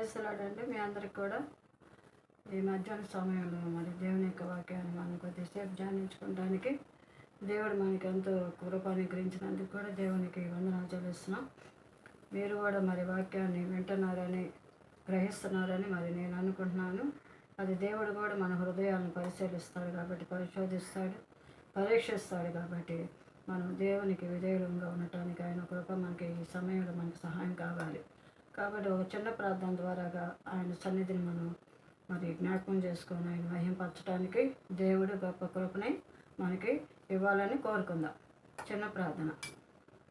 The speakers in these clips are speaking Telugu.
ప్రైజ్లాడండి మీ అందరికి కూడా. ఈ మధ్యాహ్న సమయంలో మరి దేవుని యొక్క వాక్యాన్ని మనం కొద్దిసేపు ధ్యానించుకోవడానికి దేవుడు మనకి ఎంతో కృప అనుగ్రహించినందుకు కూడా దేవునికి వందనాలు చెల్లిస్తున్నాం. మీరు కూడా మరి వాక్యాన్ని వింటున్నారని గ్రహిస్తున్నారని మరి నేను అనుకుంటున్నాను. అది దేవుడు కూడా మన హృదయాలను పరిశీలిస్తాడు కాబట్టి, పరిశోధిస్తాడు, పరీక్షిస్తాడు కాబట్టి మనం దేవునికి విధేయులంగా ఉండటానికి ఆయన కృప మనకి ఈ సమయంలో మనకు సహాయం కావాలి. కాబట్టి ఒక చిన్న ప్రార్థన ద్వారాగా ఆయన సన్నిధిని మనం మరి జ్ఞాపకం చేసుకొని ఆయన మహింపరచడానికి దేవుడు గొప్ప కృపని మనకి ఇవ్వాలని కోరుకుందాం. చిన్న ప్రార్థన.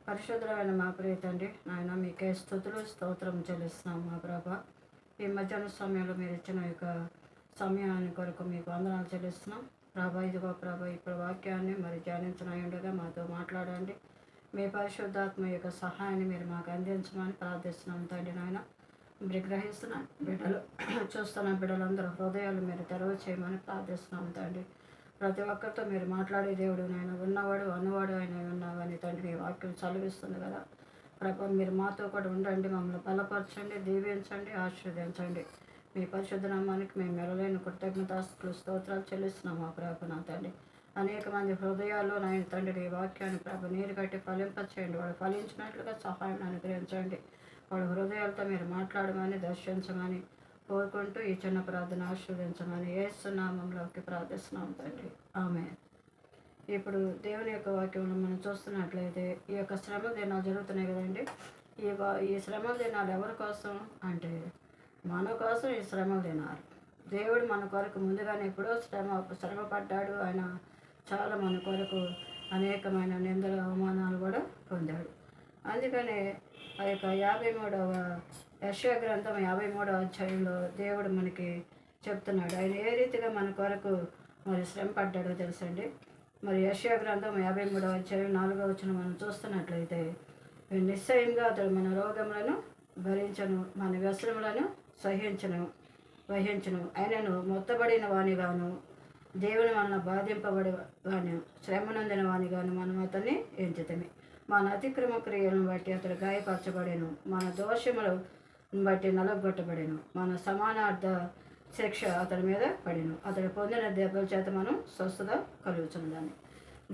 పరిశుద్ధమైన మా ప్రియ తండ్రి, నాయన మీకే స్తుతులు స్తోత్రం చెల్లిస్తున్నాం మా ప్రభా. ఈ మధ్యాహ్న సమయంలో మీరు ఇచ్చిన యొక్క సమయాన్ని కొరకు మీకు వందనాలు చెల్లిస్తున్నాం ప్రభా. ఇదిగో ప్రభా, ఇప్పుడు వాక్యాన్ని మరి ధ్యానించనయుండగా మాతో మాట్లాడండి. మీ పరిశుద్ధాత్మ యొక్క సహాయాన్ని మీరు మాకు అందించమని ప్రార్థిస్తున్నాం తండ్రి. నాయన మీరు గ్రహిస్తున్న బిడ్డలు, చూస్తున్న బిడ్డలందరూ హృదయాలు మీరు తెరవ చేయమని ప్రార్థిస్తున్నాం తండ్రి. ప్రతి ఒక్కరితో మీరు మాట్లాడే దేవుడు నాయన, ఉన్నవాడు అన్నవాడు ఆయన ఉన్నావని తండ్రి మీ వాక్యం చదివిస్తుంది కదా ప్రభా. మీరు మాతో కూడా ఉండండి, మమ్మల్ని బలపరచండి, దీవించండి, ఆశీర్వదించండి. మీ పరిశుద్ధ నామానికి మేము మెరలేని కృతజ్ఞతాస్తులు స్తోత్రాలు చెల్లిస్తున్నాం మా ప్రభు నా తండ్రి. అనేక మంది హృదయాల్లో నాయన తండ్రి ఈ వాక్యాన్ని ప్రభు నీరు కట్టి ఫలింపచేయండి. వాడు ఫలించినట్లుగా సహాయం అనుగ్రహించండి. వాడు హృదయాలతో మీరు మాట్లాడమని దర్శించమని కోరుకుంటూ ఈ చిన్న ప్రార్థన ఆశీర్వదించమని యేసు నామంలోకి ప్రార్థిస్తున్నాం తండ్రి. ఆమె. ఇప్పుడు దేవుని యొక్క వాక్యంలో మనం చూస్తున్నట్లయితే ఈ యొక్క శ్రమ దినాలు జరుగుతున్నాయి కదండి. ఈ శ్రమ దినాలు ఎవరి కోసం అంటే మన కోసం ఈ శ్రమ దినాలు. దేవుడు మన కొరకు ముందుగానే ఎప్పుడో శ్రమ పడ్డాడు. ఆయన చాలా మన కొరకు అనేకమైన నిందల అవమానాలు కూడా పొందాడు. అందుకనే ఆ యొక్క 53వ యెషయా గ్రంథం 53వ అధ్యాయంలో దేవుడు మనకి చెప్తున్నాడు ఆయన ఏ రీతిగా మన కొరకు మరి శ్రమ పడ్డాడో తెలుసండి. మరి యెషయా గ్రంథం 53వ అధ్యాయం 4వ వచనం మనం చూస్తున్నట్లయితే, నిశ్చయంగా అతడు మన రోగములను భరించను, మన వ్యసనములను వహించను. ఆయనను మొత్తబడిన వానిగాను, దేవుని వలన బాధింపబడి వాని, శ్రమ నొందిన వానిగాను మనం అతన్ని ఎంచుతమే. మన అతిక్రమ క్రియలను బట్టి అతడు గాయపరచబడెను, మన దోషములను బట్టి నలగొట్టబడెను, మన సమానార్థ శిక్ష అతడి మీద పడెను, అతడు పొందిన దెబ్బల చేత మనం స్వస్థత కలుగుతున్నదని.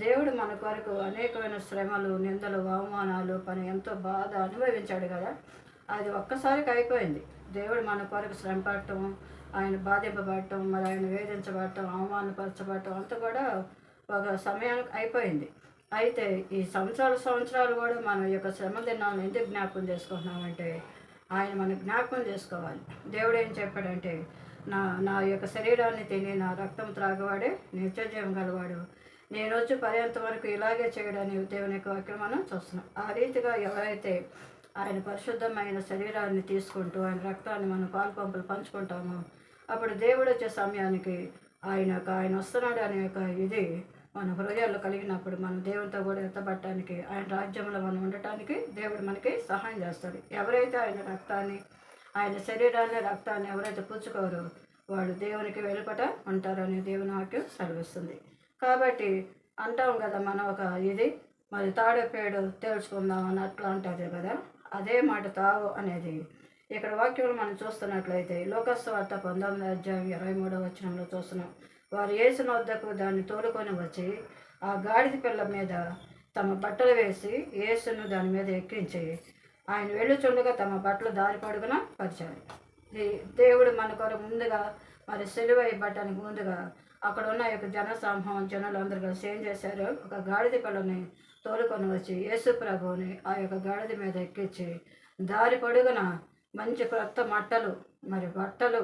దేవుడు మన కొరకు అనేకమైన శ్రమలు, నిందలు, అవమానాలు, పని ఎంతో బాధ అనుభవించాడు కదా. అది ఒక్కసారికి అయిపోయింది. దేవుడు మన కొరకు శ్రమ పడటం, ఆయన బాధింపబడటం, మరి ఆయన వేధించబడటం, అవమానపరచబడటం అంతా కూడా ఒక సమయానికి అయిపోయింది. అయితే ఈ సంవత్సరాలు కూడా మనం ఈ యొక్క శ్రమ దినాలను ఎందుకు జ్ఞాపకం చేసుకుంటున్నామంటే ఆయన మనం జ్ఞాపకం చేసుకోవాలి. దేవుడు ఏం చెప్పాడంటే, నా యొక్క శరీరాన్ని తిని నా రక్తం త్రాగవాడే నిత్యజీవం గలవాడు, నేను వచ్చి పర్యంత వరకు ఇలాగే చేయడానికి దేవుని యొక్క వాక్యం మనం చూస్తున్నాం. ఆ రీతిగా ఎవరైతే ఆయన పరిశుద్ధమైన శరీరాన్ని తీసుకుంటూ ఆయన రక్తాన్ని మనం పాలు పంచుకుంటామో అప్పుడు దేవుడు వచ్చే సమయానికి ఆయన వస్తున్నాడు అనే యొక్క ఇది మన హృదయాల్లో కలిగినప్పుడు మనం దేవునితో కూడా ఎత్తబట్టడానికి, ఆయన రాజ్యంలో మనం ఉండటానికి దేవుడు మనకి సహాయం చేస్తాడు. ఎవరైతే ఆయన రక్తాన్ని, ఆయన శరీరాన్ని, రక్తాన్ని ఎవరైతే పుచ్చుకోరో వాడు దేవునికి వెలుపట ఉంటారని దేవుని వాక్యం సెలవిస్తుంది. కాబట్టి అంటాం కదా మనం ఒక ఇది మరి తాడేపేడు తేల్చుకుందాం అని అట్లా అంటారు కదా. అదే మాట తావు అనేది ఇక్కడ వాక్యంలో మనం చూస్తున్నట్లయితే లోకసు వార్త 19వ అధ్యాయం 23వ వచనంలో చూస్తున్నాం. వారు యేసు వద్దకు దాన్ని తోలుకొని వచ్చి ఆ గాడిద పిల్ల మీద తమ బట్టలు వేసి యేసును దాని మీద ఎక్కించి ఆయన వెళ్ళుచుండగా తమ బట్టలు దారి పొడుగున పరిచారు. దేవుడు మన కొరకు ముందుగా మరి సిలువ ఇవ్వటానికి ముందుగా అక్కడ ఉన్న యొక్క జనులు అందరూ కలిసి ఏం చేశారు, ఒక గాడిద పిల్లని తోలుకొని వచ్చి యేసు ప్రభువుని ఆ యొక్క గాడిద మీద ఎక్కించి దారి పొడుగున మంచి కొత్త మట్టలు, మరి బట్టలు,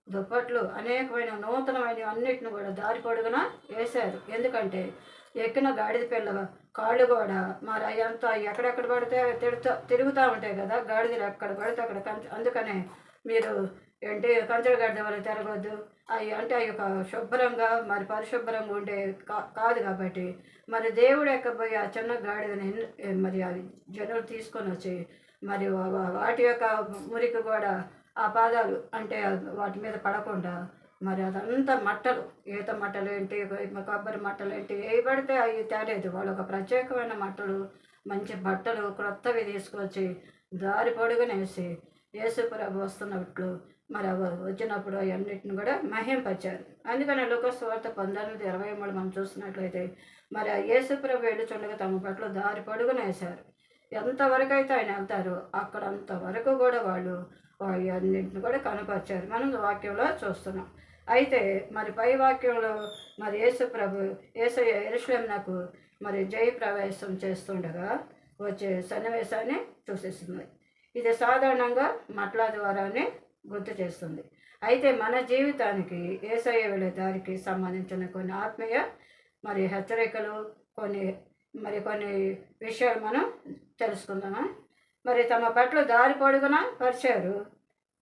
దుప్పట్లు, అనేకమైన నూతనమైన అన్నిటిని కూడా దారి పొడుగున వేశారు. ఎందుకంటే ఎక్కిన గాడిద పిల్ల కాళ్ళు కూడా మరి అయ్యంతా ఎక్కడెక్కడ పడితే తిరుగుతూ ఉంటాయి కదా గాడిదలు, ఎక్కడ పడితే అక్కడ. అందుకనే మీరు ఏంటి కంచెల గాడిద వల్ల తిరగొద్దు, అవి అంటే అవి ఒక శుభ్రంగా మరి పరిశుభ్రంగా ఉండే కాదు. కాబట్టి మరి దేవుడు ఎక్కబోయి ఆ చిన్న గాడిదని మరి అవి జనులు తీసుకొని వచ్చి మరి వాటి యొక్క మురికి కూడా ఆ పాదాలు అంటే వాటి మీద పడకుండా మరి అదంతా మట్టలు, ఈత మట్టలు ఏంటి, కొబ్బరి మట్టలు ఏంటి, ఏ పడితే అవి తేలేదు. వాళ్ళు ఒక ప్రత్యేకమైన మట్టలు, మంచి బట్టలు క్రొత్తవి తీసుకొచ్చి దారి పొడుగునేసి యేసు ప్రభు వస్తున్నట్లు మరి వచ్చినప్పుడు అవన్నిటిని కూడా మహింపరిచారు. అందుకని లూకాసు సువార్త 19:23 మనం చూసినట్లయితే మరి ఆ యేసు ప్రభు వెళ్ళుచుండగా తమ పట్ల దారి పొడుగున వేశారు. ఎంతవరకు అయితే ఆయన వెళ్తారో అక్కడ అంతవరకు కూడా వాళ్ళు అన్నింటిని కూడా కనపరిచారు. మనం వాక్యంలో చూస్తున్నాం. అయితే మరి పై వాక్యంలో మరి యేసు ప్రభు యేసయ్య యెరూషలేమునకు మరి జయ ప్రవేశం చేస్తుండగా వచ్చే సన్నివేశాన్ని చూసేస్తుంది. ఇది సాధారణంగా మట్ల ద్వారానే గుర్తు చేస్తుంది. అయితే మన జీవితానికి యేసయ్య వెళ్ళే దారికి సంబంధించిన కొన్ని ఆత్మీయ మరి హెచ్చరికలు కొన్ని విషయాలు మనం తెలుసుకుందామా. మరి తమ పట్ల దారి పొడుగున పరిచారు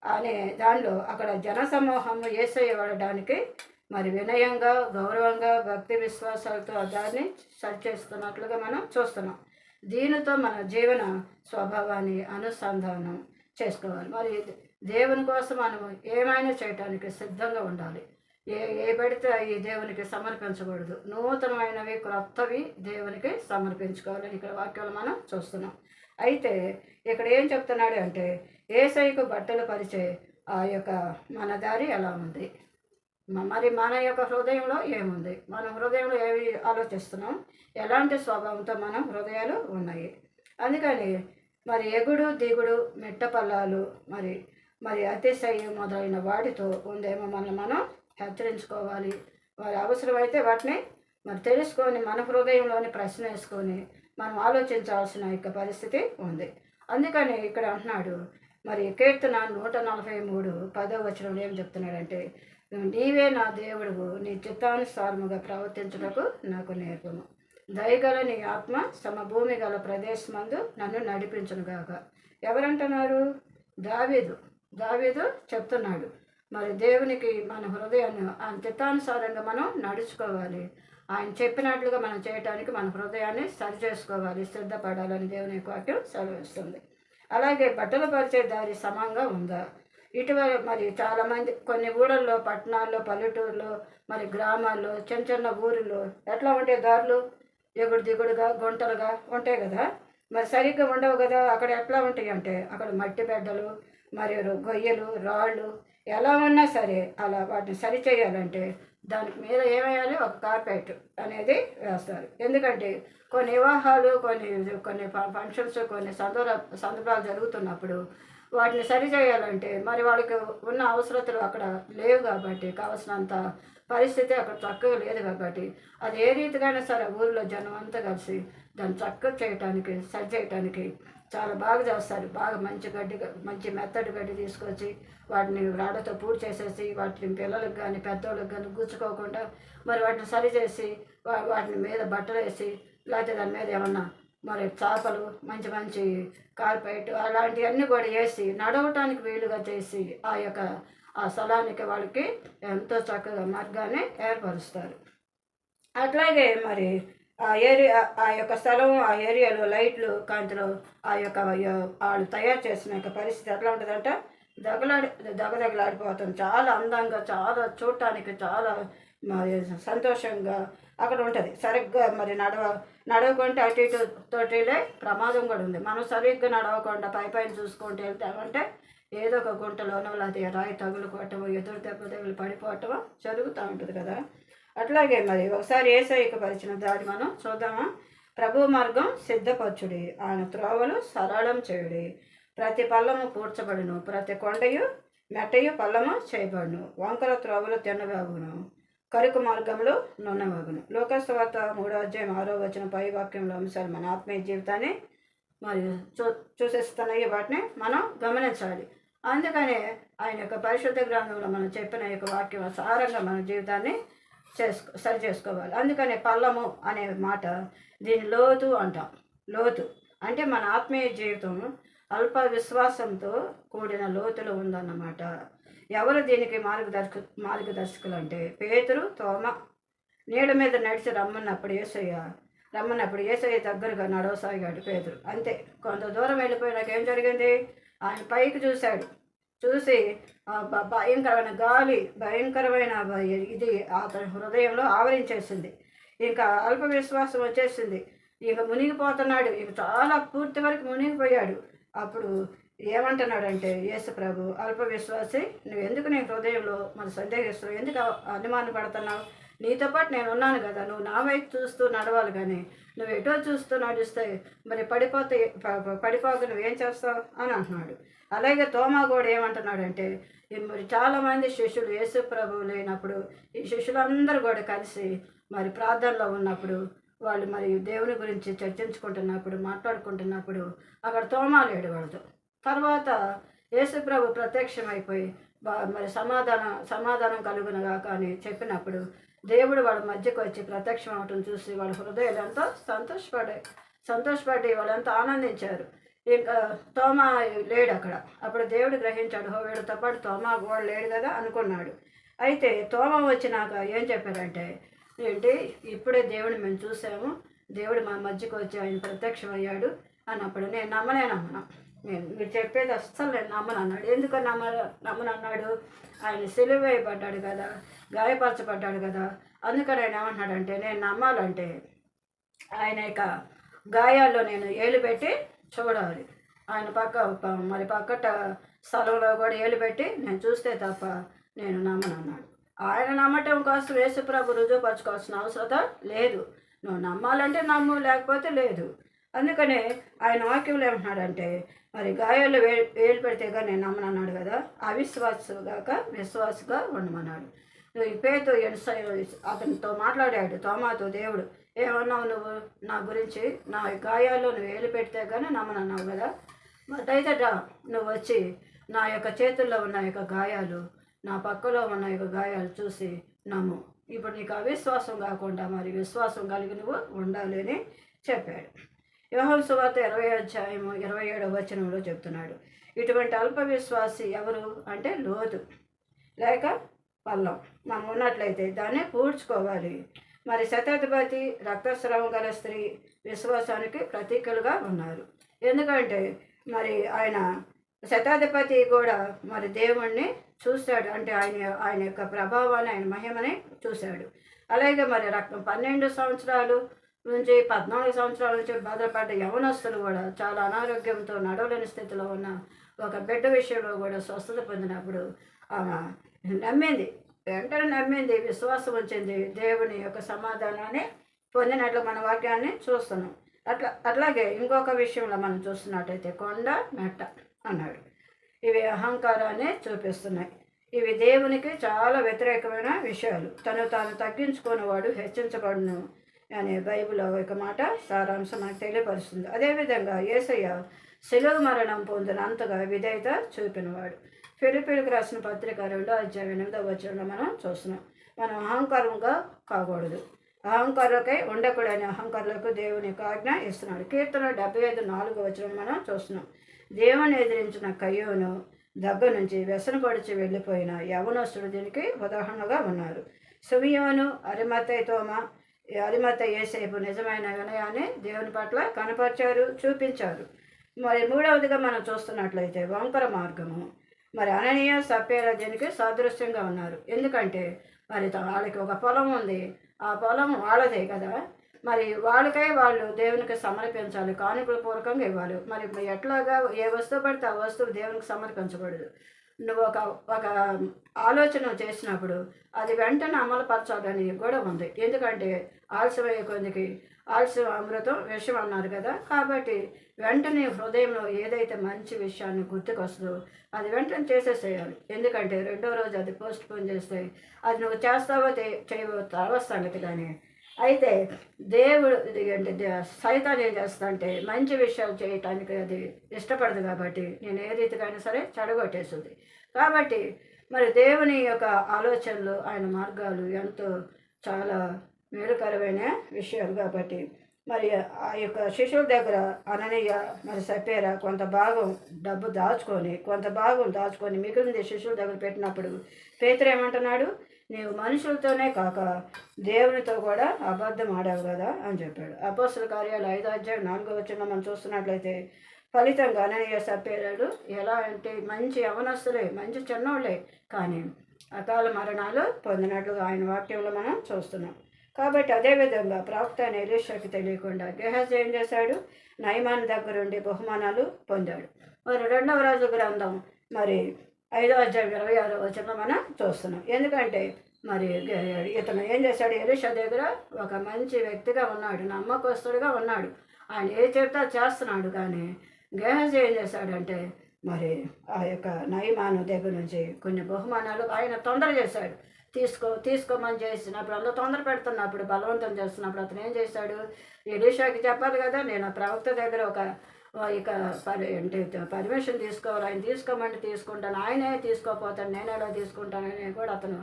అనే దానిలో అక్కడ జనసమూహం యేసయ్య వాడడానికి మరి వినయంగా గౌరవంగా భక్తి విశ్వాసాలతో దాన్ని సరిచేస్తున్నట్లుగా మనం చూస్తున్నాం. దీనితో మన జీవన స్వభావాన్ని అనుసంధానం చేసుకోవాలి. మరి దేవుని కోసం మనం ఏమైనా చేయటానికి సిద్ధంగా ఉండాలి. ఏ పడితే ఈ దేవునికి సమర్పించకూడదు. నూతనమైనవి క్రొత్తవి దేవునికి సమర్పించుకోవాలని ఇక్కడ వాక్యాలు మనం చూస్తున్నాం. అయితే ఇక్కడ ఏం చెప్తున్నాడు అంటే యేసయ్యకు బట్టలు పరిచే ఆ యొక్క మన దారి ఎలా ఉంది, మరి మన యొక్క హృదయంలో ఏముంది, మన హృదయంలో ఏవి ఆలోచిస్తున్నాం, ఎలాంటి స్వభావంతో మన హృదయాలు ఉన్నాయి. అందుకని మరి ఎగుడు దిగుడు మెట్టపల్లాలు మరి అతిశయం మొదలైన వాటితో ఉందేమో మనం హెచ్చరించుకోవాలి. మరి అవసరమైతే వాటిని మరి తెలుసుకొని మన హృదయంలోని ప్రశ్న వేసుకొని మనం ఆలోచించాల్సిన యొక్క పరిస్థితి ఉంది. అందుకని ఇక్కడ అంటున్నాడు మరి కీర్తన 143:10 ఏం చెప్తున్నాడంటే నీవే నా దేవుడు, నీ చిత్తానుసారముగా ప్రవర్తించుటకు నాకు నేర్పుము. దయగల నీ ఆత్మ సమభూమి గల ప్రదేశమందు నన్ను నడిపించునుగాక. ఎవరంటున్నారు? దావీదు చెప్తున్నాడు. మరి దేవునికి మన హృదయాన్ని ఆయన చిత్తానుసారంగా మనం నడుచుకోవాలి. ఆయన చెప్పినట్లుగా మనం చేయటానికి మన హృదయాన్ని సరి చేసుకోవాలి, సిద్ధపడాలని దేవుని వాక్యం సెలవిస్తుంది. అలాగే బట్టలు పరిచే దారి సమంగా ఉందా? ఇటీవల మరి చాలామంది కొన్ని ఊళ్ళల్లో, పట్టణాల్లో, పల్లెటూరులో, మరి గ్రామాల్లో, చిన్న చిన్న ఊరిలో ఎట్లా ఉంటాయి దారులు? ఎగుడు దిగుడుగా గుంటలుగా ఉంటాయి కదా. మరి సరిగ్గా ఉండవు కదా. అక్కడ ఎట్లా ఉంటాయి అంటే అక్కడ మట్టి బెడ్డలు, మరి గొయ్యలు, రాళ్ళు ఎలా ఉన్నా సరే అలా వాటిని సరి చేయాలంటే దానికి మీద ఏమేయాలి? ఒక కార్పెట్ అనేది వేస్తారు. ఎందుకంటే కొన్ని వివాహాలు, కొన్ని ఫంక్షన్స్, కొన్ని సందర్భాలు జరుగుతున్నప్పుడు వాటిని సరి చేయాలంటే మరి వాళ్ళకి ఉన్న అవసరతలు అక్కడ లేవు కాబట్టి, కావాల్సినంత పరిస్థితి అక్కడ చక్కగా లేదు కాబట్టి అది ఏ రీతిగానే సరే ఊరిలో జనం అంతా కలిసి దాన్ని చక్కగా చేయటానికి సరి చేయటానికి చాలా బాగా చేస్తారు. బాగా మంచి మెత్తటి గడ్డి తీసుకొచ్చి వాటిని రాడతో పూడి చేసేసి వాటిని పిల్లలకు కానీ పెద్దోళ్ళకి కానీ గుచ్చుకోకుండా మరి వాటిని సరి చేసి వాటిని మీద బట్టలు వేసి లేకపోతే దాని మీద ఏమన్నా మరి చేపలు మంచి కార్పెట్ అలాంటివన్నీ కూడా వేసి నడవటానికి వీలుగా చేసి ఆ స్థలానికి వాళ్ళకి ఎంతో చక్కగా మార్గాన్ని ఏర్పరుస్తారు. అట్లాగే మరి ఆ యొక్క స్థలం, ఆ ఏరియాలో లైట్లు కాంతిలో వాళ్ళు తయారు చేసిన యొక్క పరిస్థితి ఎట్లా ఉంటుందంట? దగదగలాడిపోతుంది. చాలా అందంగా, చాలా చూడటానికి చాలా మరి సంతోషంగా అక్కడ ఉంటుంది. సరిగ్గా మరి నడవకుంటే అటు ఇటు తోటిలే ప్రమాదం కూడా ఉంది. మనం సరిగ్గా నడవకుండా పైన చూసుకుంటూ వెళ్తామంటే ఏదో ఒక గుంటలోనో లేకపోతే రాయి తగులుకోవటమో ఎదురు దెబ్బ తగులు పడిపోవటమో జరుగుతూ ఉంటుంది కదా. అట్లాగే మరి ఒకసారి యేసయ్యకు పరిచిన దారి మనం చూద్దామా. ప్రభు మార్గం సిద్ధపరచుడి, ఆయన త్రోవలు సరళం చేయుడి. ప్రతి పల్లము పూడ్చబడును, ప్రతి కొండయు మెట్టయు పల్లము చేయబడును. వంకర త్రోవలు తిన్నవాగును, కరుకు మార్గంలో నున్నవాగును. లూకాసు సువార్త 3:6 పై వాక్యంలో అంశాలు మన ఆత్మీయ జీవితాన్ని మరి చూసేస్తున్నాయి. వాటిని మనం గమనించాలి. అందుకనే ఆయన యొక్క పరిశుద్ధ గ్రంథంలో మనం చెప్పిన యొక్క వాక్యం సారంగా మన జీవితాన్ని సరి చేసుకోవాలి. అందుకనే పల్లము అనే మాట దీని లోతు అంటాం. లోతు అంటే మన ఆత్మీయ జీవితం అల్ప విశ్వాసంతో కూడిన లోతులో ఉందన్నమాట. ఎవరు దీనికి మార్గదర్శకులు అంటే పేతురు, తోమ నీళ్ళ మీద నడిచి రమ్మన్నప్పుడు యేసయ్య దగ్గరగా నడవసాగాడు పేతురు. అంతే, కొంత దూరం వెళ్ళిపోయినాక ఏం జరిగింది? ఆయన పైకి చూసి భయంకరమైన గాలి, భయంకరమైన ఇది అతని హృదయంలో ఆవరించేసింది. ఇంకా అల్ప విశ్వాసం వచ్చేసింది. ఇక మునిగిపోతున్నాడు. ఇక చాలా పూర్తి వరకు మునిగిపోయాడు. అప్పుడు ఏమంటున్నాడంటే యేసు ప్రభు, అల్ప విశ్వాసి, నువ్వు ఎందుకు నీ హృదయంలో మరి సందేహిస్తున్నావు, ఎందుకు అనుమాన పడుతున్నావు? నీతో పాటు నేను ఉన్నాను కదా, నువ్వు నా వైపు చూస్తూ నడవాలి, కానీ నువ్వు ఎటో చూస్తూ నడిస్తే మరి పడిపోక నువ్వేం చేస్తావు అని అంటున్నాడు. అలాగే తోమా కూడా ఏమంటున్నాడంటే, మరి చాలామంది శిష్యులు యేసు ప్రభువు లేనప్పుడు ఈ శిష్యులందరూ కూడా కలిసి మరి ప్రార్థనలో ఉన్నప్పుడు వాళ్ళు మరి దేవుని గురించి చర్చించుకుంటున్నప్పుడు మాట్లాడుకుంటున్నప్పుడు అక్కడ తోమా లేడు వాళ్ళతో. తర్వాత యేసుప్రభు ప్రత్యక్షమైపోయి మరి సమాధానం కలుగునగా కానీ చెప్పినప్పుడు దేవుడు వాళ్ళ మధ్యకు వచ్చి ప్రత్యక్షం అవటం చూసి వాళ్ళ హృదయాలు ఎంతో సంతోషపడి వాళ్ళంతా ఆనందించారు. ఇంకా తోమా లేడు అక్కడ. అప్పుడు దేవుడు గ్రహించాడు, వీడితో పాటు తోమా కూడా లేడు కదా అనుకున్నాడు. అయితే తోమా వచ్చినాక ఏం చెప్పారంటే, ఏంటి ఇప్పుడే దేవుడిని మేము చూసాము, దేవుడు మా మధ్యకు వచ్చి ఆయన ప్రత్యక్షమయ్యాడు అన్నప్పుడు నేను నమ్మను, మీరు చెప్పేది అస్సలు నేను నమ్మను అన్నాడు. ఎందుకు నమ్మను అన్నాడు? ఆయన సిలువ వేయబడ్డాడు కదా, గాయపరచబడ్డాడు కదా, అందుకని ఆయన ఏమంటున్నాడంటే, నేను నమ్మాలంటే ఆయన యొక్క గాయాల్లో నేను ఏలు పెట్టి చూడాలి, ఆయన పక్కట స్థలంలో కూడా ఏలు పెట్టి నేను చూస్తే తప్ప నేను నమ్మను అన్నాడు. ఆయన నమ్మటం కోసం యేసుప్రభు రుజువుపరచుకోవాల్సిన అవసరం లేదు. నువ్వు నమ్మాలంటే నమ్ము, లేకపోతే లేదు. అందుకనే ఆయన వాక్యంలో ఏమంటున్నాడంటే, మరి గాయాల్లో వేలు పెడితే కానీ నేను నమ్మను అన్నాడు కదా, అవిశ్వాసగాక విశ్వాసగా ఉండమన్నాడు. అతనితో మాట్లాడాడు తోమాతో దేవుడు, ఏమన్నావు నువ్వు నా గురించి? నా గాయాల్లో నువ్వు వేలు పెడితే కానీ నమ్మనన్నావు కదా, అయితే నువ్వు వచ్చి నా యొక్క చేతుల్లో ఉన్న యొక్క గాయాలు, నా పక్కలో ఉన్న యొక్క గాయాలు చూసి నమ్ము. ఇప్పుడు నీకు అవిశ్వాసం కాకుండా మరి విశ్వాసం కలిగి నువ్వు ఉండాలి అని చెప్పాడు. యోహాను సువార్త 20:27 చెప్తున్నాడు, ఇటువంటి అల్ప విశ్వాసి ఎవరు అంటే లోతు లేక పల్లం మనం ఉన్నట్లయితే దాన్ని పూడ్చుకోవాలి. మరి శతాధిపతి, రక్తస్రావం గల స్త్రీ విశ్వాసానికి ప్రతీకలుగా ఉన్నారు. ఎందుకంటే మరి ఆయన శతాధిపతి కూడా మరి దేవుణ్ణి చూశాడు, అంటే ఆయన యొక్క ప్రభావాన్ని, ఆయన మహిమని చూశాడు. అలాగే మరి 12 సంవత్సరాలు నుంచి 14 సంవత్సరాల నుంచి బాధపడ్డ యవనస్తులు కూడా చాలా అనారోగ్యంతో నడవలేని స్థితిలో ఉన్న ఒక బిడ్డ విషయంలో కూడా స్వస్థత పొందినప్పుడు ఆమె నమ్మింది, వెంటనే నమ్మింది, విశ్వాసం వచ్చింది, దేవుని యొక్క సమాధానాన్ని పొందినట్లు మన వాక్యాన్ని చూస్తున్నాం. అట్లాగే ఇంకొక విషయంలో మనం చూస్తున్నట్టయితే కొండ మెట్ట అన్నాడు. ఇవి అహంకారాన్ని చూపిస్తున్నాయి. ఇవి దేవునికి చాలా వ్యతిరేకమైన విషయాలు. తాను తగ్గించుకునేవాడు హెచ్చించబడును అనే బైబిల్ ఒక మాట సారాంశం మనకు తెలియపరుస్తుంది. అదేవిధంగా యేసయ్య శిలువ మరణం పొందినంతగా విధేయత చూపినవాడు. ఫిలిప్పీయులకు రాసిన పత్రిక 2:8 మనం చూస్తున్నాం. మనం అహంకారంగా కాకూడదు, అహంకారులకై ఉండకూడని అహంకారులకు దేవుని యొక్క ఆజ్ఞ ఇస్తున్నాడు. కీర్తన 75:4 మనం చూస్తున్నాం. దేవుని ఎదిరించిన కయ్యోను దగ్గర నుంచి వ్యసనపడిచి వెళ్ళిపోయిన యవనస్తుడు దీనికి ఉదాహరణగా ఉన్నారు. సిమియోను, అరిమత్తయి యేసేపు నిజమైన వినయాన్ని దేవుని పట్ల కనపరిచారు, చూపించారు. మరి మూడవదిగా మనం చూస్తున్నట్లయితే వంకర మార్గము. మరి అననీయ, సప్పేరా దీనికి సాదృశ్యంగా ఉన్నారు. ఎందుకంటే మరి వాళ్ళకి ఒక పొలం ఉంది, ఆ పొలం వాళ్ళదే కదా, మరి వాళ్ళకై వాళ్ళు దేవునికి సమర్పించాలి, కానుకల పూర్వకంగా ఇవ్వాలి. మరి ఎట్లాగా ఏ వస్తువు పడితే ఆ వస్తువు దేవునికి సమర్పించకూడదు. నువ్వు ఒక ఆలోచన చేసినప్పుడు అది వెంటనే అమలుపరచాలని కూడా ఉంది. ఎందుకంటే ఆలస్యమయ్యే కొద్దికి ఆలస్యం అమృతం విషయం అన్నారు కదా, కాబట్టి వెంటనే హృదయంలో ఏదైతే మంచి విషయాన్ని గుర్తుకొస్తుందో అది వెంటనే చేసేసేయాలి. ఎందుకంటే రెండో రోజు అది పోస్ట్ పోన్ చేస్తే అది నువ్వు చేస్తావో చేయవో తర్వాత సంగతి. కానీ అయితే దేవుడు అంటే సైతాన్ ఏం చేస్తా అంటే మంచి విషయాలు చేయటానికి అది ఇష్టపడదు, కాబట్టి నేను ఏ రీతిగా అయినా సరే చెడగొట్టేస్తుంది. కాబట్టి మరి దేవుని యొక్క ఆలోచనలు, ఆయన మార్గాలు ఎంతో చాలా మేలుకరమైన విషయాలు. కాబట్టి మరి ఆ యొక్క శిశువుల దగ్గర అననీయ మరి సప్పేరా కొంత భాగం డబ్బు దాచుకొని మిగిలింది శిశువుల దగ్గర పెట్టినప్పుడు పేతురు ఏమంటున్నాడు, నీవు మనుషులతోనే కాక దేవునితో కూడా అబద్ధం ఆడావు కదా అని చెప్పాడు. అపోస్తల కార్యాలు 5:4 మనం చూస్తున్నట్లయితే ఫలితంగా అననీయ సప్పేరాలు ఎలా అంటే మంచి యవనస్తులే, మంచి చిన్నోళ్ళే, కానీ అకాల మరణాలు పొందినట్లుగా ఆయన వాక్యంలో మనం చూస్తున్నాం. కాబట్టి అదేవిధంగా ప్రవక్త అయిన ఎలీషాకి తెలియకుండా గెహాజీ ఏం చేశాడు? నయమాన్ దగ్గరుండి బహుమానాలు పొందాడు. మరి 2వ రాజు గ్రంథం మరి 5వ అధ్యాయం 26వ వచనం మనం చూస్తున్నాం. ఎందుకంటే మరి ఇతను ఏం చేశాడు? ఎలీషా దగ్గర ఒక మంచి వ్యక్తిగా ఉన్నాడు, నమ్మకస్తుడిగా ఉన్నాడు, ఆయన ఏ చెప్తా చేస్తున్నాడు. కానీ గెహాజీ ఏం చేశాడంటే మరి ఆ యొక్క నయమాను దగ్గర నుంచి కొన్ని బహుమానాలు ఆయన తొందర చేశాడు. తీసుకోమని చేసినప్పుడు అందరూ తొందర పెడుతున్నప్పుడు, బలవంతం చేస్తున్నప్పుడు అతను ఏం చేశాడు? ఎలీషాకి చెప్పాలి కదా, నేను ఆ ప్రవక్త దగ్గర ఇక పర్మిషన్ తీసుకోవాలి, ఆయన తీసుకోమంటే తీసుకుంటాను, ఆయనే తీసుకోపోతాను, నేను ఎలా తీసుకుంటానని కూడా అతను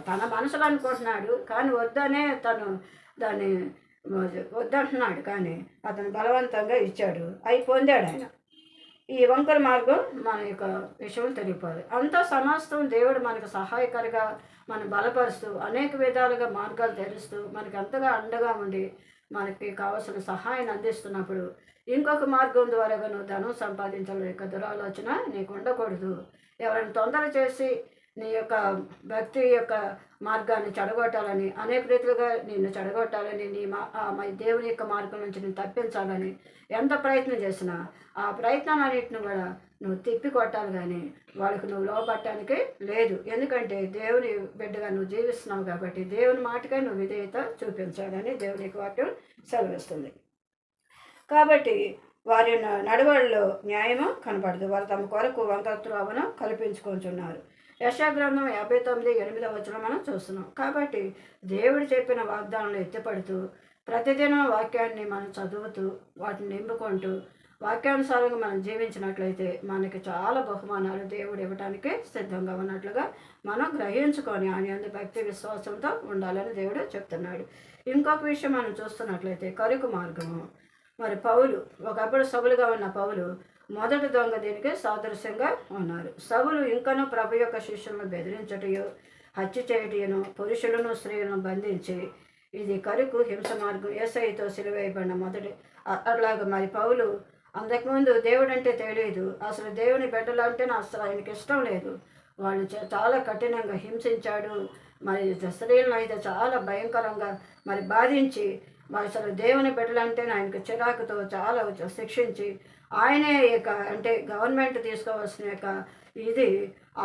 తన మనసులో అనుకుంటున్నాడు. కానీ వద్దనే దాన్ని వద్దంటున్నాడు. కానీ అతను బలవంతంగా ఇచ్చాడు, అవి పొందాడు ఆయన. ఈ వంకర మార్గం మన యొక్క విషయం తెలియపోదు. అంతా సమస్తం దేవుడు మనకు సహాయకరంగా మనం బలపరుస్తూ అనేక విధాలుగా మార్గాలు తెరుస్తూ మనకి అంతగా అండగా ఉండి మనకి కావాల్సిన సహాయాన్ని అందిస్తున్నప్పుడు ఇంకొక మార్గం ద్వారాగా నువ్వు ధనం సంపాదించాలి యొక్క దురాలోచన నీకు ఉండకూడదు. ఎవరైనా తొందర చేసి నీ యొక్క భక్తి యొక్క మార్గాన్ని చెడగొట్టాలని, అనేక రీతిలుగా నిన్ను చెడగొట్టాలని, దేవుని యొక్క మార్గం నుంచి నేను తప్పించాలని ఎంత ప్రయత్నం చేసినా ఆ ప్రయత్నాలన్నింటిని కూడా నువ్వు తిప్పి కొట్టాలి. కానీ వాళ్ళకి నువ్వు లోపడటానికి లేదు. ఎందుకంటే దేవుని బిడ్డగా నువ్వు జీవిస్తున్నావు కాబట్టి దేవుని మాటకే నువ్వు విధేయత చూపించాలని దేవుని యొక్క వాక్యం సెలవిస్తుంది. కాబట్టి వారి నడవడిలో న్యాయము కనపడదు. వారు తమ కొరకు వంకర త్రోవను కల్పించుకుంటున్నారు. యెషయా గ్రంథం 59:8వ వచనం మనం చూస్తున్నాం. కాబట్టి దేవుడు చెప్పిన వాగ్దానాలు ఎత్తిపడుతూ ప్రతిదినం వాక్యాన్ని మనం చదువుతూ వాటిని నింపుకుంటూ వాక్యానుసారంగా మనం జీవించినట్లయితే మనకి చాలా బహుమానాలు దేవుడు ఇవ్వడానికి సిద్ధంగా ఉన్నట్లుగా మనం గ్రహించుకొని ఆయన యందు భక్తి విశ్వాసంతో ఉండాలని దేవుడు చెప్తున్నాడు. ఇంకొక విషయం మనం చూస్తున్నట్లయితే కరుకు మార్గము. మరి పౌలు, ఒకప్పుడు సౌలుగా ఉన్న పౌలు మొదటి దొంగ దీనికి సాదృశ్యంగా ఉన్నారు. సౌలు ఇంకనూ ప్రభు యొక్క శిష్యులను బెదిరించటయో హత్య చేయటను పురుషులను స్త్రీలను బంధించి ఇది కరుకు హింస మార్గం. యేసయ్యతో సిలువేయబడిన మొదటి అట్లాగా మరి పౌలు అంతకుముందు దేవుడు అంటే తెలియదు, అసలు దేవుని బిడ్డలు అంటే అసలు ఆయనకి ఇష్టం లేదు. వాళ్ళు చాలా కఠినంగా హింసించాడు. మరి స్త్రీలను అయితే చాలా భయంకరంగా మరి బాధించి అసలు దేవుని బిడ్డలంటే ఆయనకు చిరాకుతో చాలా శిక్షించి ఆయనే అంటే గవర్నమెంట్ తీసుకోవాల్సిన ఇది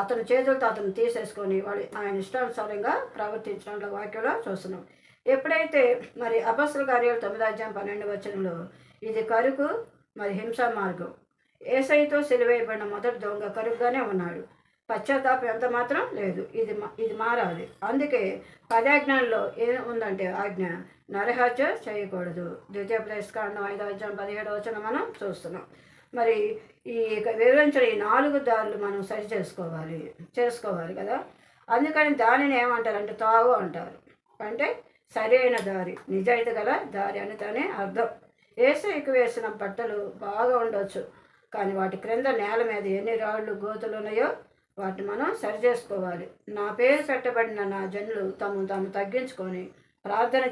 అతని చేతులతో అతను తీసేసుకొని ఆయన ఇష్టానుసారంగా ప్రవర్తించడంలో వాక్యంలో చూస్తున్నాం. ఎప్పుడైతే మరి అపొస్తలుల కార్యాలు 9:12 వచనంలో ఇది కరుకు మరి హింసా మార్గం, యేసయ్యతో సిలువేయబడిన మొదటి దొంగ కరుగ్గానే ఉన్నాడు, పశ్చాత్తాపం ఎంత మాత్రం లేదు, ఇది మారాలి. అందుకే 10 ఆజ్ఞల్లో ఏం ఉందంటే ఆజ్ఞ నరహత్య చేయకూడదు. ద్వితీయోపదేశకాండం 5:17 వచనం మనం చూస్తున్నాం. మరి ఈ వివరించిన ఈ 4 దారులు మనం సరి చేసుకోవాలి కదా. అందుకని దానిని ఏమంటారంటే తావు అంటారు. అంటే సరైన దారి, నిజాయితీ గల దారి అని దాని అర్థం. యేసయ్యకు వేసిన బట్టలు బాగా ఉండవచ్చు, కానీ వాటి క్రింద నేల మీద ఎన్ని రాళ్ళు గోతులు ఉన్నాయో వాటిని మనం సరి చేసుకోవాలి. నా పేరు పెట్టబడిన నా జనులు తాము తగ్గించుకొని ప్రార్థన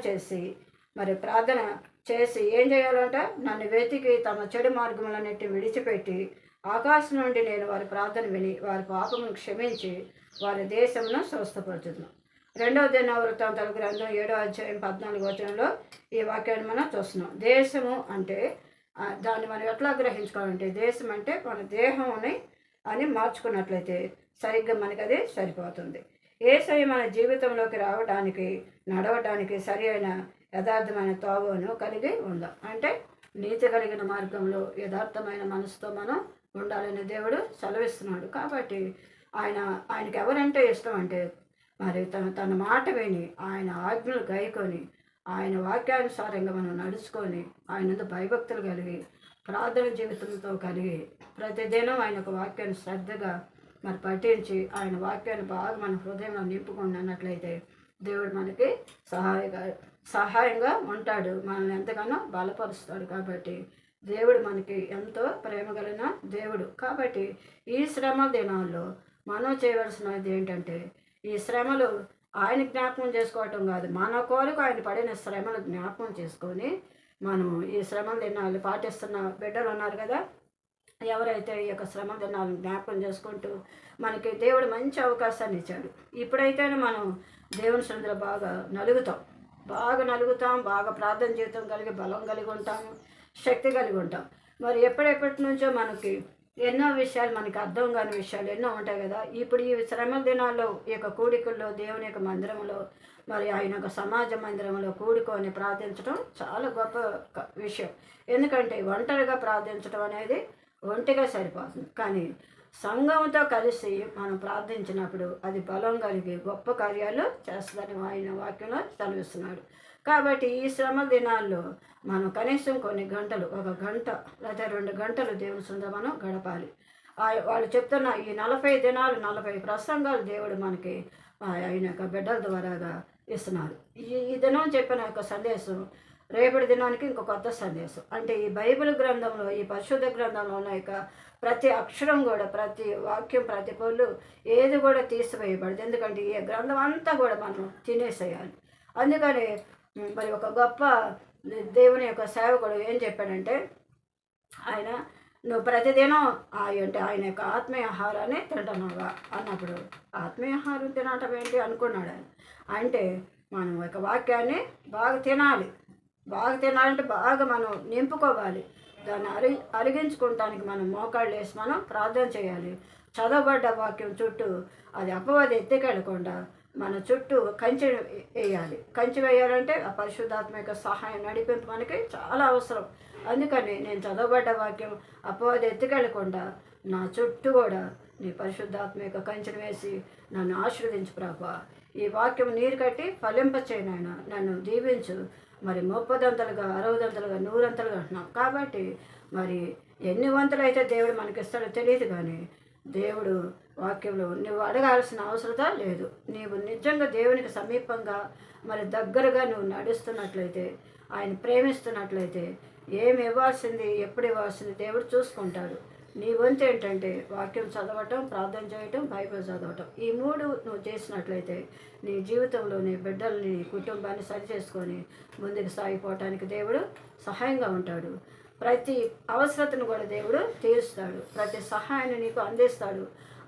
చేసి ఏం చేయాలంట? నన్ను వెతికి తమ చెడు మార్గములన్నిటిని విడిచిపెట్టి ఆకాశం నుండి నేను వారి ప్రార్థన విని వారి పాపమును క్షమించి వారి దేశమును స్వస్థపరచును. 2వ దినవృత్తాంతాల గ్రంథం 7వ అధ్యాయం 14వ వచనంలో ఈ వాక్యాన్ని మనం చూస్తున్నాం. దేశము అంటే దాన్ని మనం ఎట్లా గ్రహించుకోవాలంటే దేశం అంటే మన దేహం అని మార్చుకున్నట్లయితే సరిగ్గా మనకి అది సరిపోతుంది. యేసయ్య మన జీవితంలోకి రావడానికి నడవడానికి సరి అయిన యథార్థమైన తోవను కలిగి ఉందాం. అంటే నీతి కలిగిన మార్గంలో యథార్థమైన మనసుతో మనం ఉండాలని దేవుడు సెలవిస్తున్నాడు. కాబట్టి ఆయనకి ఎవరంటే ఇష్టం అంటే మరి తన మాట విని ఆయన ఆజ్ఞలు గైకొని ఆయన వాక్యానుసారంగా మనం నడుచుకొని ఆయన భయభక్తులు కలిగి ప్రార్థన జీవితంతో కలిగి ప్రతిదినం ఆయనకు వాక్యాన్ని శ్రద్ధగా మరి పఠించి ఆయన వాక్యాన్ని బాగా మన హృదయంలో నింపుకున్నట్లయితే దేవుడు మనకి సహాయంగా ఉంటాడు, మనల్ని ఎంతగానో బలపరుస్తాడు. కాబట్టి దేవుడు మనకి ఎంతో ప్రేమ కలిగిన దేవుడు. కాబట్టి ఈ శ్రమల దినాల్లో మనం చేయవలసినది ఏంటంటే ఈ శ్రమలు ఆయన జ్ఞాపకం చేసుకోవటం కాదు, మన కోరిక ఆయన పడిన శ్రమలు జ్ఞాపకం చేసుకొని మనము ఈ శ్రమల దినాలు పాటిస్తున్న బిడ్డలు ఉన్నారు కదా, ఎవరైతే ఈ యొక్క శ్రమ దినాలను జ్ఞాపకం చేసుకుంటూ మనకి దేవుడు మంచి అవకాశాన్ని ఇచ్చాడు. ఇప్పుడైతేనే మనం దేవుని సన్నిధిలో బాగా నలుగుతాం. బాగా నలుగుతాం, బాగా ప్రార్థన జీవితం కలిగి బలం కలిగి ఉంటాము, శక్తి కలిగి ఉంటాం. మరి ఎప్పటి నుంచో మనకి ఎన్నో విషయాలు మనకి అర్థం కాని విషయాలు ఎన్నో ఉంటాయి కదా. ఇప్పుడు ఈ శ్రమల దినాల్లో ఈ యొక్క కూడికల్లో దేవుని యొక్క మందిరంలో మరి ఆయన యొక్క సమాజ మందిరంలో కూడుకొని ప్రార్థించడం చాలా గొప్ప విషయం. ఎందుకంటే ఒంటరిగా ప్రార్థించడం అనేది ఒంటిగా సరిపోతుంది. కానీ సంఘంతో కలిసి మనం ప్రార్థించినప్పుడు అది బలం కలిగి గొప్ప కార్యాలు చేస్తుందని ఆయన వాక్యంలో చదివిస్తున్నాడు. కాబట్టి ఈ శ్రమ దినాల్లో మనం కనీసం కొన్ని గంటలు, 1 గంట లేదా 2 గంటలు దేవుని సొంత మనం గడపాలి. వాళ్ళు చెప్తున్న ఈ 40 దినాలు 40 ప్రసంగాలు దేవుడు మనకి ఆయన యొక్క బిడ్డల ద్వారాగా ఇస్తున్నారు. ఈ దినం చెప్పిన యొక్క సందేశం రేపటి దినానికి ఇంకో కొత్త సందేశం. అంటే ఈ బైబిల్ గ్రంథంలో, ఈ పరిశుద్ధ గ్రంథంలో ఉన్న యొక్క ప్రతి అక్షరం కూడా, ప్రతి వాక్యం, ప్రతి పొల్లు ఏది కూడా తీసివేయబడదు. ఎందుకంటే ఈ గ్రంథం అంతా కూడా మనం తినేసేయాలి. అందుకని మరి ఒక గొప్ప దేవుని యొక్క సేవకుడు ఏం చెప్పాడంటే, ఆయన నువ్వు ప్రతిదినం అంటే ఆయన యొక్క ఆత్మీయ ఆహారాన్ని తింటున్నావా అన్నప్పుడు, ఆత్మీయ ఆహారం తినటం ఏంటి అనుకున్నాడు ఆయన. అంటే మనం ఒక వాక్యాన్ని బాగా తినాలి. బాగా తినాలంటే బాగా మనం నింపుకోవాలి. దాన్ని అరిగించుకోవటానికి మనం మోకాళ్ళు వేసి మనం ప్రార్థన చేయాలి. చదవబడ్డ వాక్యం చుట్టూ అది అపవాది ఎత్తుకెళ్ళకుండా మన చుట్టూ కంచె వేయాలి. కంచె వేయాలంటే ఆ పరిశుద్ధాత్మ యొక్క సహాయం, నడిపింపు మనకి చాలా అవసరం. అందుకని నేను చదవబడ్డ వాక్యం అపవాది ఎత్తుకెళ్ళకుండా నా చుట్టూ కూడా నీ పరిశుద్ధాత్మ యొక్క కంచెను వేసి నన్ను ఆశీర్వదించు ప్రభా. ఈ వాక్యం నీరు కట్టి ఫలింపచేయను ఆయన, నన్ను దీవించు. మరి 30 60 100 అంటున్నాం. కాబట్టి మరి ఎన్ని వంతులు అయితే దేవుడు మనకిస్తాడో తెలియదు. కానీ దేవుడు వాక్యంలో నువ్వు అడగాల్సిన అవసరం లేదు. నీవు నిజంగా దేవునికి సమీపంగా మరి దగ్గరగా నువ్వు నడుస్తున్నట్లయితే, ఆయన ప్రేమిస్తున్నట్లయితే ఏమి ఇవ్వాల్సింది, ఎప్పుడు ఇవ్వాల్సింది దేవుడు చూసుకుంటాడు. నీ వంతు ఏంటంటే వాక్యం చదవటం, ప్రార్థన చేయటం, బైబిల్ చదవటం. ఈ 3 నువ్వు చేసినట్లయితే నీ జీవితంలో నీ బిడ్డల్ని, నీ కుటుంబాన్ని సరి చేసుకొని ముందుకు సాగిపోవటానికి దేవుడు సహాయంగా ఉంటాడు. ప్రతి అవసరతను కూడా దేవుడు తీరుస్తాడు. ప్రతి సహాయాన్ని నీకు అందిస్తాడు.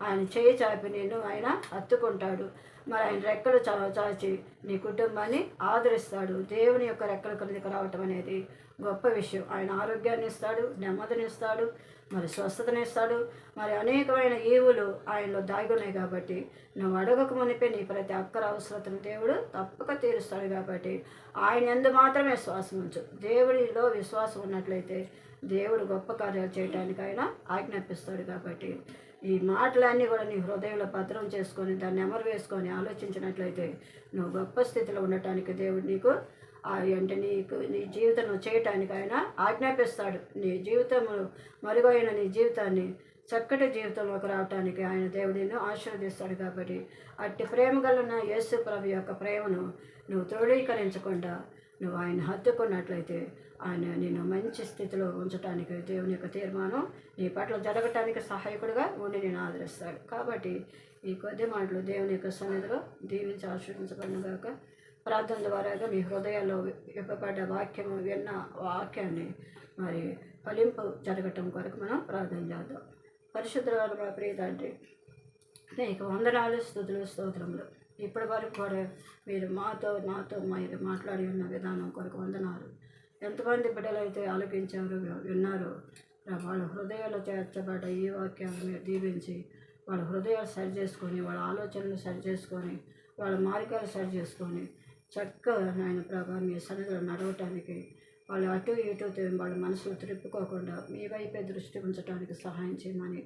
ఆయన చేయి చాపి నేను ఆయన హత్తుకుంటాడు. మరి ఆయన రెక్కలు చాచి నీ కుటుంబాన్ని ఆదరిస్తాడు. దేవుని యొక్క రెక్కల కిందకి రావటం అనేది గొప్ప విషయం. ఆయన ఆరోగ్యాన్ని ఇస్తాడు, నెమ్మదినిస్తాడు, మరి స్వస్థతనిస్తాడు. మరి అనేకమైన ఈవులు ఆయనలో దాగి ఉన్నాయి. కాబట్టి నువ్వు అడగక మునిపే నీ ప్రతి అక్కర అవసరతను దేవుడు తప్పక తీరుస్తాడు. కాబట్టి ఆయన యందు మాత్రమే విశ్వాసం ఉంచు. దేవుడిలో విశ్వాసం ఉన్నట్లయితే దేవుడు గొప్ప కార్యాలు చేయడానికి ఆయన ఆజ్ఞాపిస్తాడు. కాబట్టి ఈ మాటలన్నీ కూడా నీ హృదయంలో భద్రం చేసుకొని దాన్ని నెమరు వేసుకొని ఆలోచించినట్లయితే నువ్వు గొప్ప స్థితిలో ఉండటానికి దేవుడు నీకు అంటే నీ జీవితం చేయటానికి ఆయన ఆజ్ఞాపిస్తాడు. నీ జీవితము మరుగైన నీ జీవితాన్ని చక్కటి జీవితంలోకి రావటానికి ఆయన దేవుడిని ఆశీర్వదిస్తాడు. కాబట్టి అట్టి ప్రేమ గల యేసు ప్రభు యొక్క ప్రేమను నువ్వు తృఢీకరించకుండా నువ్వు ఆయన హత్తుకున్నట్లయితే ఆయన నేను మంచి స్థితిలో ఉంచడానికి దేవుని యొక్క తీర్మానం నీ పట్ల జరగటానికి సహాయకుడిగా ఉండి నేను ఆదరిస్తాడు. కాబట్టి ఈ కొద్ది మాటలు దేవుని యొక్క సన్నిధిలో దీవించి ఆశీర్వదించబడినగాక. ప్రార్థన ద్వారాగా మీ హృదయాల్లో ఇవ్వబడ్డ వాక్యము విన్న వాక్యాన్ని మరి ఫలింపు జరగటం కొరకు మనం ప్రార్థన చేద్దాం. పరిశుద్ధుల మా ప్రియ తండ్రి, నీకు వందనాలు, స్తుతులు, స్తోత్రములు. ఇప్పటి వరకు కూడా మీరు నాతో మీరు మాట్లాడి ఉన్న విధానం కొరకు వందనాలు. ఎంతమంది బిడ్డలైతే ఆలోచించారో విన్నారో వాళ్ళ హృదయాల్లో చేర్చబడ్డ ఈ వాక్యాన్ని మీరు దీవించి వాళ్ళ హృదయాలు సరి చేసుకొని, వాళ్ళ ఆలోచనలు సరి చేసుకొని, వాళ్ళ మార్గాలు సరి చేసుకొని చక్కగా నాయన ప్రభా మీ సన్నిధిలో నడవటానికి వాళ్ళు అటు ఇటు వాళ్ళ మనసులు తిప్పుకోకుండా మీ వైపే దృష్టి ఉంచడానికి సహాయం చేయమని,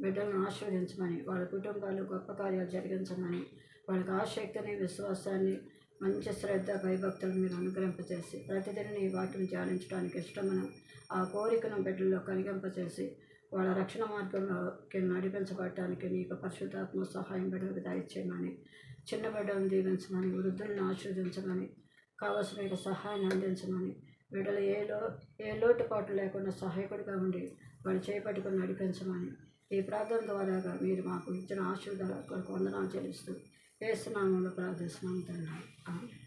బిడ్డలను ఆశీర్వదించమని, వాళ్ళ కుటుంబాలు గొప్ప కార్యాలు జరిగించమని, వాళ్ళకి ఆసక్తిని, విశ్వాసాన్ని, మంచి శ్రద్ధ, భయభక్తులను మీరు అనుగ్రహింపచేసి ప్రతిదిన ఈ వాక్యం ధ్యానించడానికి ఇష్టమైన ఆ కోరికను బిడ్డల్లో కలిగింపచేసి వాళ్ళ రక్షణ మార్గంలోకి నడిపించబడటానికి నీకు పరిశుద్ధాత్మ సహాయం బిడ్డలకు దయచేయమని, చిన్న బిడ్డలను దీవించమని, వృద్ధులను ఆశీర్వదించమని, కావలసిన మీకు సహాయాన్ని అందించమని, బిడ్డలు ఏ లోటుపాటు లేకుండా సహాయకుడిగా ఉండి వాళ్ళు చేపట్టుకుని నడిపించమని ఈ ప్రార్థన ద్వారాగా మీరు మాకు ఇచ్చిన ఆశీర్వాదాల కొరకు వందనాలు చెల్లిస్తూ యేసు నామములో ప్రార్థిస్తున్నాము తండ్రి. ఆమేన్.